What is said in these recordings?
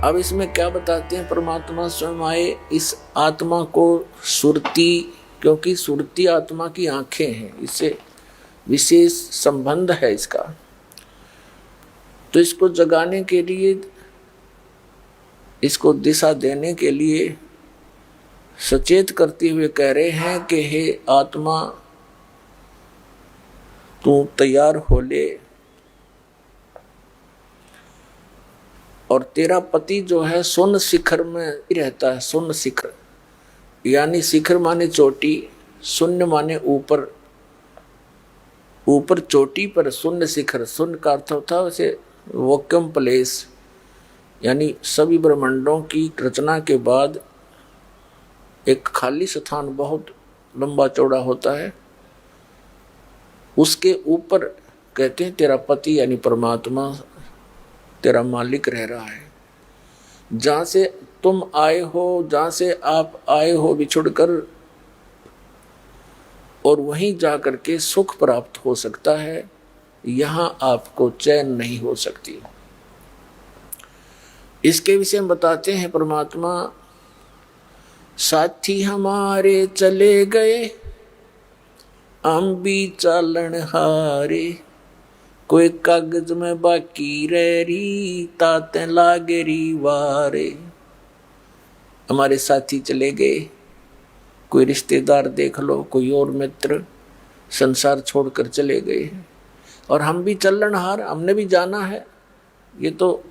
अब इसमें क्या बताते हैं, परमात्मा स्वयं आए इस आत्मा को सुरती, क्योंकि सुरती आत्मा की आंखें हैं, इससे विशेष संबंध है इसका। तो इसको जगाने के लिए, इसको दिशा देने के लिए सचेत करते हुए कह रहे हैं कि हे आत्मा तू तैयार हो ले, और तेरा पति जो है सुन शिखर में रहता है। सुन शिखर यानी शिखर माने चोटी, शून्य माने ऊपर, ऊपर चोटी पर शून्य शिखर। शून्य का अर्थ होता है वैसे वैक्यूम प्लेस, यानी सभी ब्रह्मांडों की रचना के बाद एक खाली स्थान बहुत लंबा चौड़ा होता है, उसके ऊपर कहते हैं तेरा पति यानी परमात्मा तेरा मालिक रह रहा है। जहां से तुम आए हो, जहां से आप आए हो बिछुड़कर, और वहीं जाकर के सुख प्राप्त हो सकता है, यहां आपको चैन नहीं हो सकती। इसके विषय में बताते हैं परमात्मा, साथी हमारे चले गए हम भी चालन हारे, कोई कागज में बाकी रह रही ताते लागेरी वारे। हमारे साथी चले गए, कोई रिश्तेदार देख लो, कोई और मित्र संसार छोड़कर चले गए, और हम भी चलन हार, हमने भी जाना है। ये तो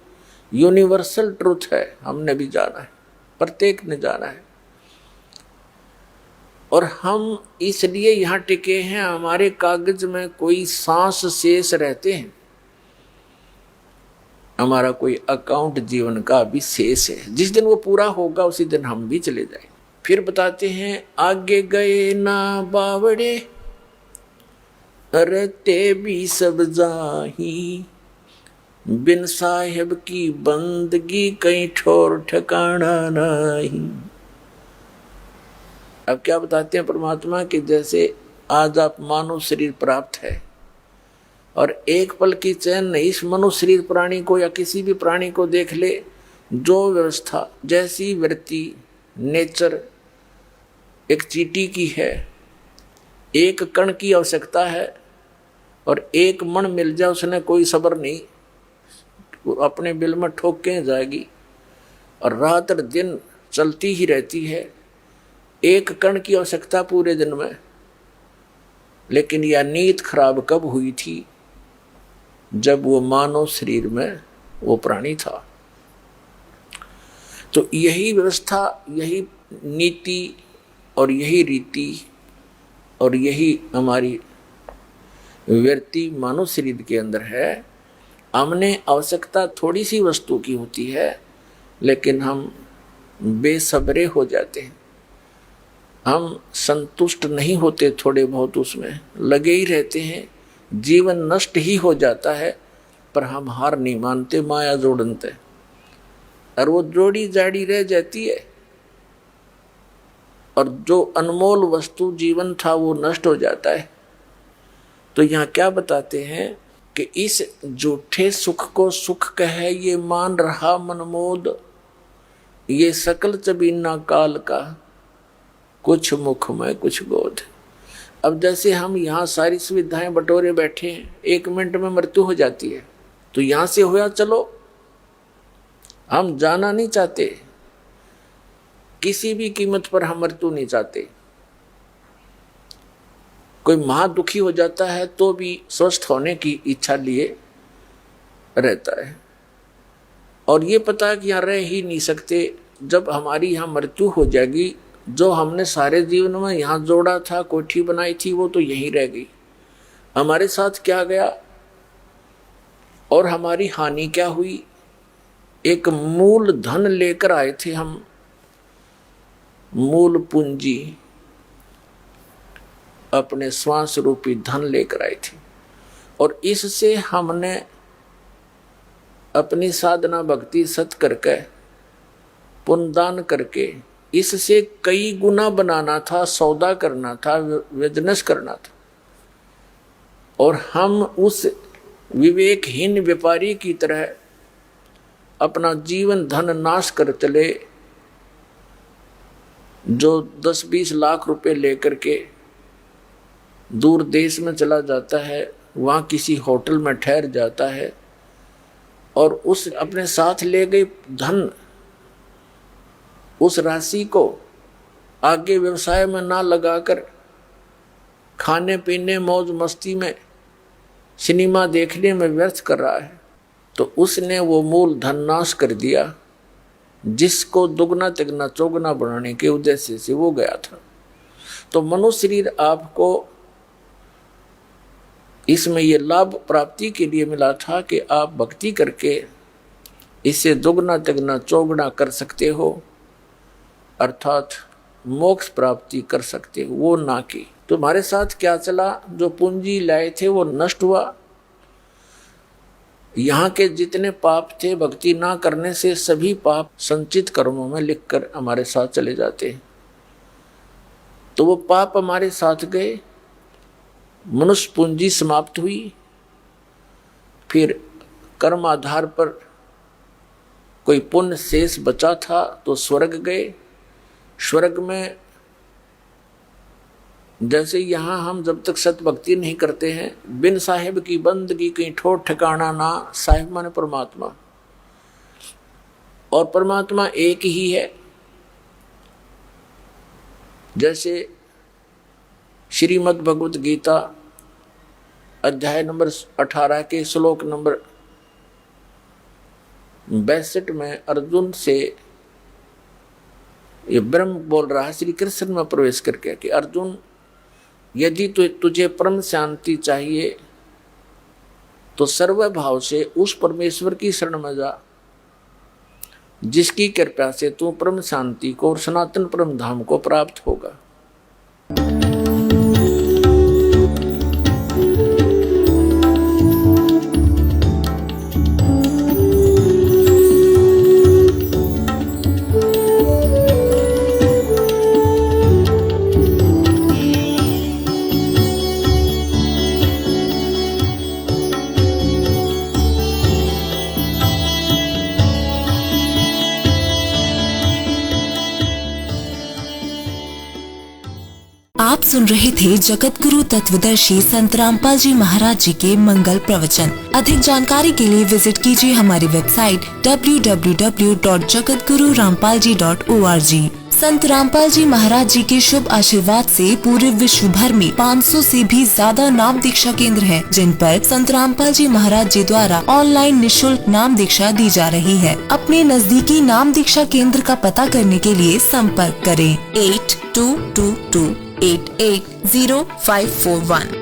यूनिवर्सल ट्रूथ है, हमने भी जाना है, प्रत्येक ने जाना है। और हम इसलिए यहाँ टिके हैं, हमारे कागज में कोई सांस शेष रहते हैं, हमारा कोई अकाउंट जीवन का भी शेष है। जिस दिन वो पूरा होगा उसी दिन हम भी चले जाएं। फिर बताते हैं, आगे गए ना बावड़े रहते भी सब जाही, बिन साहेब की बंदगी कहीं ठोर ठिकाना नहीं। अब क्या बताते हैं परमात्मा कि जैसे आज आप मानव शरीर प्राप्त है, और एक पल की चैन नहीं इस मनुष्य शरीर प्राणी को या किसी भी प्राणी को देख ले, जो व्यवस्था जैसी वृत्ति नेचर एक चींटी की है, एक कण की आवश्यकता है, और एक मण मिल जाए उसने कोई सब्र नहीं, वो अपने बिल में ठोक के जाएगी, और रात और दिन चलती ही रहती है। एक कण की आवश्यकता पूरे दिन में। लेकिन यह नीयत खराब कब हुई थी? जब वो मानव शरीर में वो प्राणी था। तो यही व्यवस्था, यही नीति और यही रीति और यही हमारी वृत्ति मानव शरीर के अंदर है। हमने आवश्यकता थोड़ी सी वस्तु की होती है, लेकिन हम बेसब्रे हो जाते हैं, हम संतुष्ट नहीं होते, थोड़े बहुत उसमें लगे ही रहते हैं, जीवन नष्ट ही हो जाता है, पर हम हार नहीं मानते, माया जोड़नते, और वो जोड़ी जाड़ी रह जाती है, और जो अनमोल वस्तु जीवन था वो नष्ट हो जाता है। तो यहाँ क्या बताते हैं कि इस झूठे सुख को सुख कहे ये मान रहा मनमोद, ये सकल चबीना काल का, कुछ मुख में कुछ गोद। अब जैसे हम यहाँ सारी सुविधाएं बटोरे बैठे हैं, 1 मिनट में मृत्यु हो जाती है, तो यहाँ से होया चलो, हम जाना नहीं चाहते, किसी भी कीमत पर हम मृत्यु नहीं चाहते। कोई महादुखी हो जाता है तो भी स्वस्थ होने की इच्छा लिए रहता है, और ये पता है कि यहाँ रह ही नहीं सकते। जब हमारी यहाँ मृत्यु हो जाएगी, जो हमने सारे जीवन में यहाँ जोड़ा था, कोठी बनाई थी, वो तो यहीं रह गई। हमारे साथ क्या गया और हमारी हानि क्या हुई? एक मूल धन लेकर आए थे हम, मूल पूंजी, अपने श्वास रूपी धन लेकर आई थी, और इससे हमने अपनी साधना भक्ति सत करके पुण्यदान करके इससे कई गुना बनाना था, सौदा करना था, बिजनेस करना था, और हम उस विवेकहीन व्यापारी की तरह अपना जीवन धन नाश कर चले, जो 10-20 लाख रुपए लेकर के दूर देश में चला जाता है, वहाँ किसी होटल में ठहर जाता है और उस अपने साथ ले गई धन, उस राशि को आगे व्यवसाय में ना लगाकर खाने पीने मौज मस्ती में सिनेमा देखने में व्यर्थ कर रहा है, तो उसने वो मूल धन नाश कर दिया जिसको दुगना तिगना चौगुना बनाने के उद्देश्य से वो गया था। तो मनुष्य शरीर आपको इसमें ये लाभ प्राप्ति के लिए मिला था कि आप भक्ति करके इसे दुगना तिगना चौगुना कर सकते हो, अर्थात मोक्ष प्राप्ति कर सकते हो। वो ना की तुम्हारे साथ क्या चला, जो पूंजी लाए थे वो नष्ट हुआ। यहाँ के जितने पाप थे भक्ति ना करने से सभी पाप संचित कर्मों में लिखकर हमारे साथ चले जाते हैं। तो वो पाप हमारे साथ गए, मनुष्य पूंजी समाप्त हुई। फिर कर्म आधार पर कोई पुण्य शेष बचा था तो स्वर्ग गए। स्वर्ग में जैसे यहाँ हम जब तक सत भक्ति नहीं करते हैं, बिन साहिब की बंदगी कहीं ठोर ठिकाना ना, साहिब माने परमात्मा, और परमात्मा एक ही है। जैसे श्रीमद् भगवत गीता अध्याय नंबर 18 के श्लोक नंबर 62 में अर्जुन से ये ब्रह्म बोल रहा है श्री कृष्ण में प्रवेश करके कि अर्जुन, यदि तुझे परम शांति चाहिए तो सर्वभाव से उस परमेश्वर की शरण में जा जिसकी कृपा से तू परम शांति को और सनातन परम धाम को प्राप्त होगा। आप सुन रहे थे जगत गुरु तत्वदर्शी संत रामपाल जी महाराज जी के मंगल प्रवचन। अधिक जानकारी के लिए विजिट कीजिए हमारी वेबसाइट www.jagatgururampalji.org। संत रामपाल जी महाराज जी के शुभ आशीर्वाद से पूरे विश्व भर में 500 से भी ज्यादा नाम दीक्षा केंद्र हैं, जिन पर संत रामपाल जी महाराज जी द्वारा ऑनलाइन निशुल्क नाम दीक्षा दी जा रही है। अपने नजदीकी नाम दीक्षा केंद्र का पता करने के लिए संपर्क करें 8222880541।